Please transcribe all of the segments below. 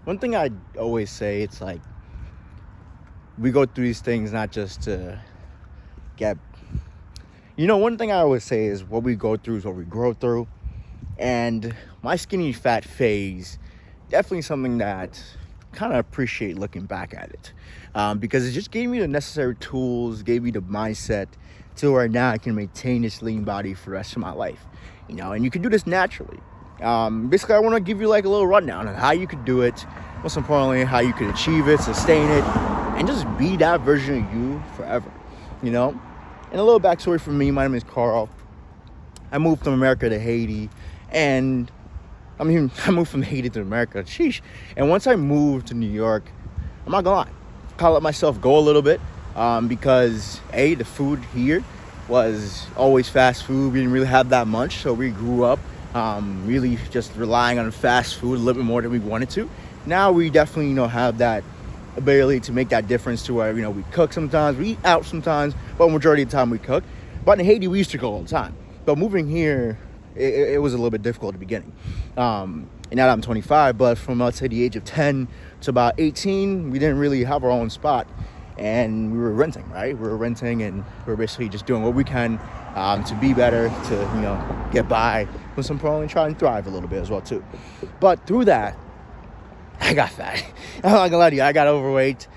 one thing I always say, it's like we go through these things not just to get, one thing I always say is what we go through is what we grow through. And my skinny fat phase, definitely something that kind of appreciate looking back at it, because it just gave me the necessary tools, gave me the mindset to where now I can maintain this lean body for the rest of my life, and you can do this naturally. Basically, I want to give you like a little rundown on how you could do it, most importantly, how you could achieve it, sustain it, and just be that version of you forever, And a little backstory for me, my name is Karl. I moved from America to Haiti, and I moved from Haiti to America, sheesh. And once I moved to New York, I'm not gonna lie, I let myself go a little bit, because the food here was always fast food. We didn't really have that much, so we grew up really just relying on fast food a little bit more than we wanted to. Now we definitely, have that ability to make that difference to where, we cook sometimes, we eat out sometimes, but majority of the time we cook. But in Haiti, we used to cook all the time. But moving here, it was a little bit difficult at the beginning. And now that I'm 25, but from, let's say, the age of 10 to about 18, we didn't really have our own spot. And we were renting, right? We were renting, and we were basically just doing what we can to be better, to, get by, with some probably try and thrive a little bit as well, too. But through that, I got fat. I'm not gonna lie to you, I got overweight.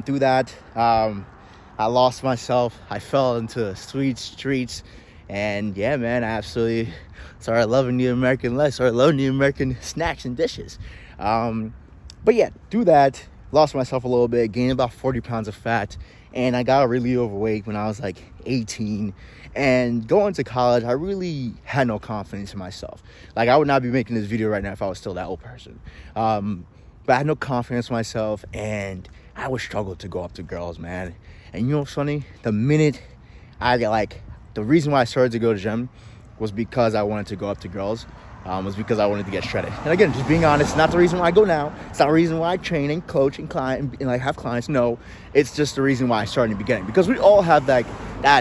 Through that, I lost myself. I fell into sweet streets. And yeah, man, I absolutely started loving the American life, started loving the American snacks and dishes. But yeah, through that, lost myself a little bit, gained about 40 pounds of fat, and I got really overweight when I was like 18. And going to college, I really had no confidence in myself. Like, I would not be making this video right now if I was still that old person. But I had no confidence in myself, and I would struggle to go up to girls, man. And what's funny? The minute the reason why I started to go to gym was because I wanted to go up to girls, was because I wanted to get shredded. And again, just being honest, not the reason why I go now. It's not the reason why I train and coach and client and have clients. No, it's just the reason why I started in the beginning. Because we all have that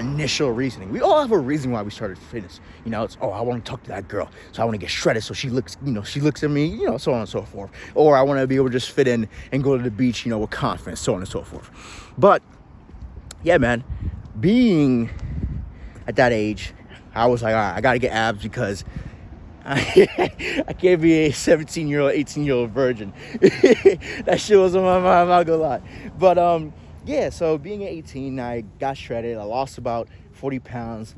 initial reasoning. We all have a reason why we started fitness. It's, I want to talk to that girl, so I want to get shredded so she looks at me, so on and so forth. Or I want to be able to just fit in and go to the beach, with confidence, so on and so forth. But yeah, man, being at that age, I was like, all right, I got to get abs because I can't be a 17-year-old, 18-year-old virgin. That shit was on my mind, I'm not gonna lie. But yeah, so being 18, I got shredded. I lost about 40 pounds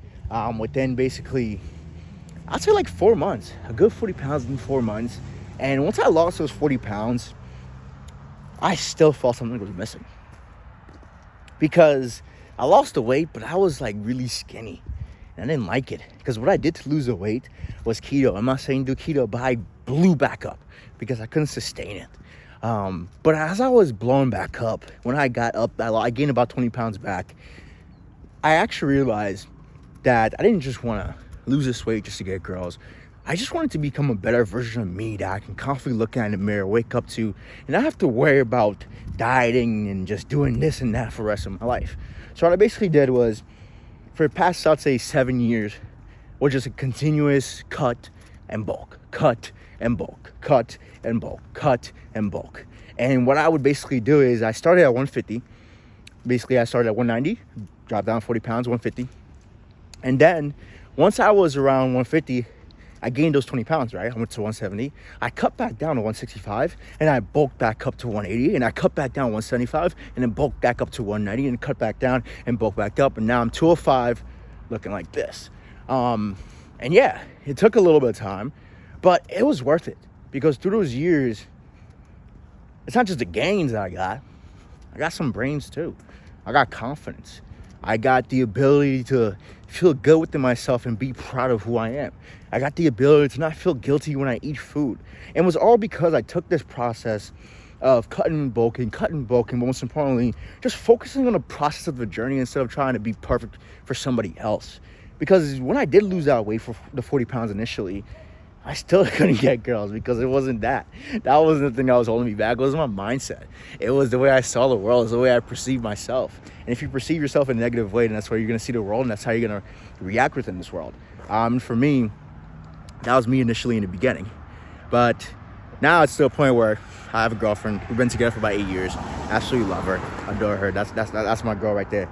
within basically, I'd say like 4 months. A good 40 pounds in 4 months. And once I lost those 40 pounds, I still felt something was missing. Because I lost the weight, but I was like really skinny. And I didn't like it. Because what I did to lose the weight was keto. I'm not saying do keto, but I blew back up because I couldn't sustain it. But as I was blowing back up, when I got up, I gained about 20 pounds back. I actually realized that I didn't just want to lose this weight just to get girls. I just wanted to become a better version of me that I can confidently look at in the mirror, wake up to, and not have to worry about dieting and just doing this and that for the rest of my life. So what I basically did was, for the past, I'd say 7 years, was just a continuous cut and bulk, cut and bulk, cut and bulk, cut and bulk. And what I would basically do is I started at 150. Basically, I started at 190, dropped down 40 pounds, 150. And then once I was around 150, I gained those 20 pounds, right? I went to 170. I cut back down to 165, and I bulked back up to 180, and I cut back down 175, and then bulked back up to 190, and cut back down and bulked back up, and now I'm 205, looking like this. And yeah, it took a little bit of time, but it was worth it, because through those years, it's not just the gains that I got some brains too. I got confidence. I got the ability to feel good within myself and be proud of who I am. I got the ability to not feel guilty when I eat food. And it was all because I took this process of cutting and bulking, but most importantly, just focusing on the process of the journey instead of trying to be perfect for somebody else. Because when I did lose that weight for the 40 pounds initially, I still couldn't get girls because it wasn't that. That wasn't the thing that was holding me back. It was my mindset. It was the way I saw the world. It was the way I perceived myself. And if you perceive yourself in a negative way, then that's how you're going to see the world, and that's how you're going to react within this world. For me, that was me initially in the beginning. But Now it's to a point where I have a girlfriend. We've been together for about 8 years. Absolutely love her, adore her. That's my girl right there.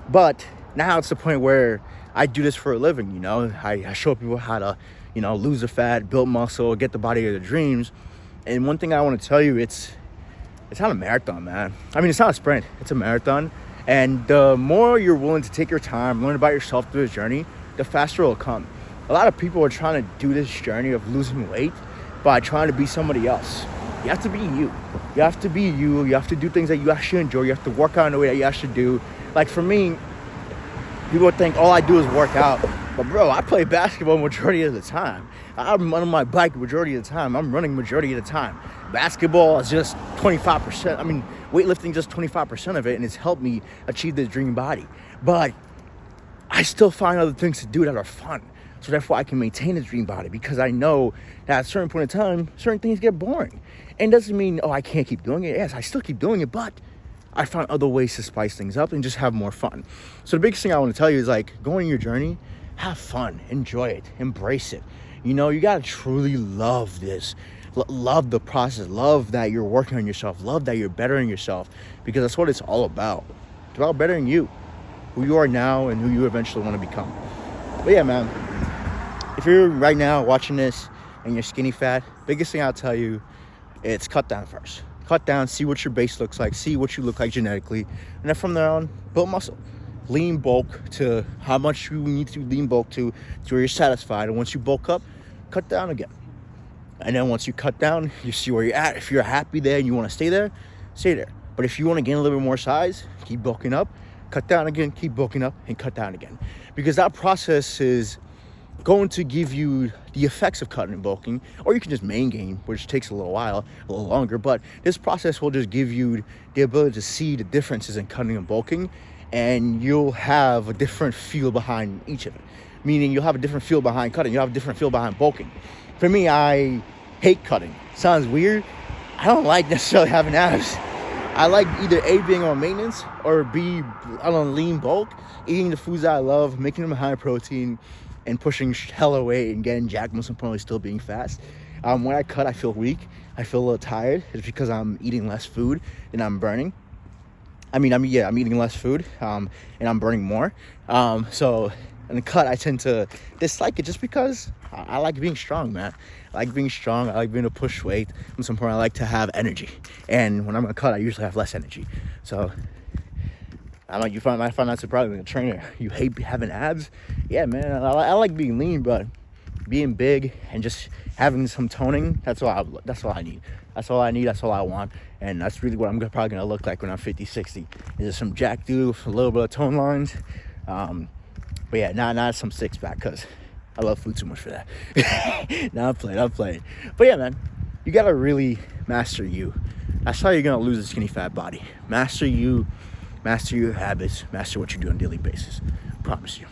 But now it's the point where I do this for a living. You know, I show people how to, you know, lose the fat, build muscle, get the body of their dreams. And one thing I want to tell you, it's not a marathon, man. I mean, it's not a sprint. It's a marathon. And the more you're willing to take your time, learn about yourself through this journey, the faster it'll come. A lot of people are trying to do this journey of losing weight by trying to be somebody else. You have to be you. You have to be you. You have to do things that you actually enjoy. You have to work out in the way that you actually do. Like for me, people think all I do is work out. But bro, I play basketball majority of the time. I'm on my bike majority of the time. I'm running majority of the time. Basketball is just 25%. I mean, weightlifting just 25% of it, and it's helped me achieve this dream body. But I still find other things to do that are fun. So therefore I can maintain a dream body, because I know that at a certain point in time, certain things get boring. And it doesn't mean, oh, I can't keep doing it. Yes, I still keep doing it, but I find other ways to spice things up and just have more fun. So the biggest thing I want to tell you is, like, go on your journey, have fun, enjoy it, embrace it. You know, you got to truly love this. Love the process. Love that you're working on yourself. Love that you're bettering yourself, because that's what it's all about. It's about bettering you, who you are now and who you eventually want to become. But yeah, man, if you're right now watching this and you're skinny fat, biggest thing I'll tell you, it's cut down first. Cut down, see what your base looks like, see what you look like genetically, and then from there on, build muscle. Lean bulk to how much you need to lean bulk to where you're satisfied. And once you bulk up, cut down again. And then once you cut down, you see where you're at. If you're happy there and you want to stay there, stay there. But if you want to gain a little bit more size, keep bulking up, cut down again, keep bulking up, and cut down again. Because that process is going to give you the effects of cutting and bulking, or you can just main gain, which takes a little while, a little longer. But this process will just give you the ability to see the differences in cutting and bulking, and you'll have a different feel behind each of it. Meaning you'll have a different feel behind cutting, you'll have a different feel behind bulking. For me, I hate cutting. Sounds weird. I don't like necessarily having abs. I like either A, being on maintenance, or B, on lean bulk, eating the foods that I love, making them high protein, and pushing hella weight and getting jacked, most importantly still being fast. When I cut, I feel weak. I feel a little tired. It's because I'm eating less food than I'm burning. I'm eating less food, and I'm burning more. So in the cut, I tend to dislike it just because I like being strong, man. I like being strong. I like being able to push weight. Most importantly, I like to have energy. And when I'm gonna cut, I usually have less energy. So I know might find that surprising as a trainer. You hate having abs? Yeah, man. I like being lean, but being big and just having some toning, that's all I need. That's all I need. That's all I want. And that's really what I'm probably going to look like when I'm 50, 60. Is some jack dude with a little bit of tone lines. But yeah, not some six pack, because I love food too much for that. I'm playing. But yeah, man, you got to really master you. That's how you're going to lose a skinny fat body. Master you, master your habits, master what you do on a daily basis. Promise you.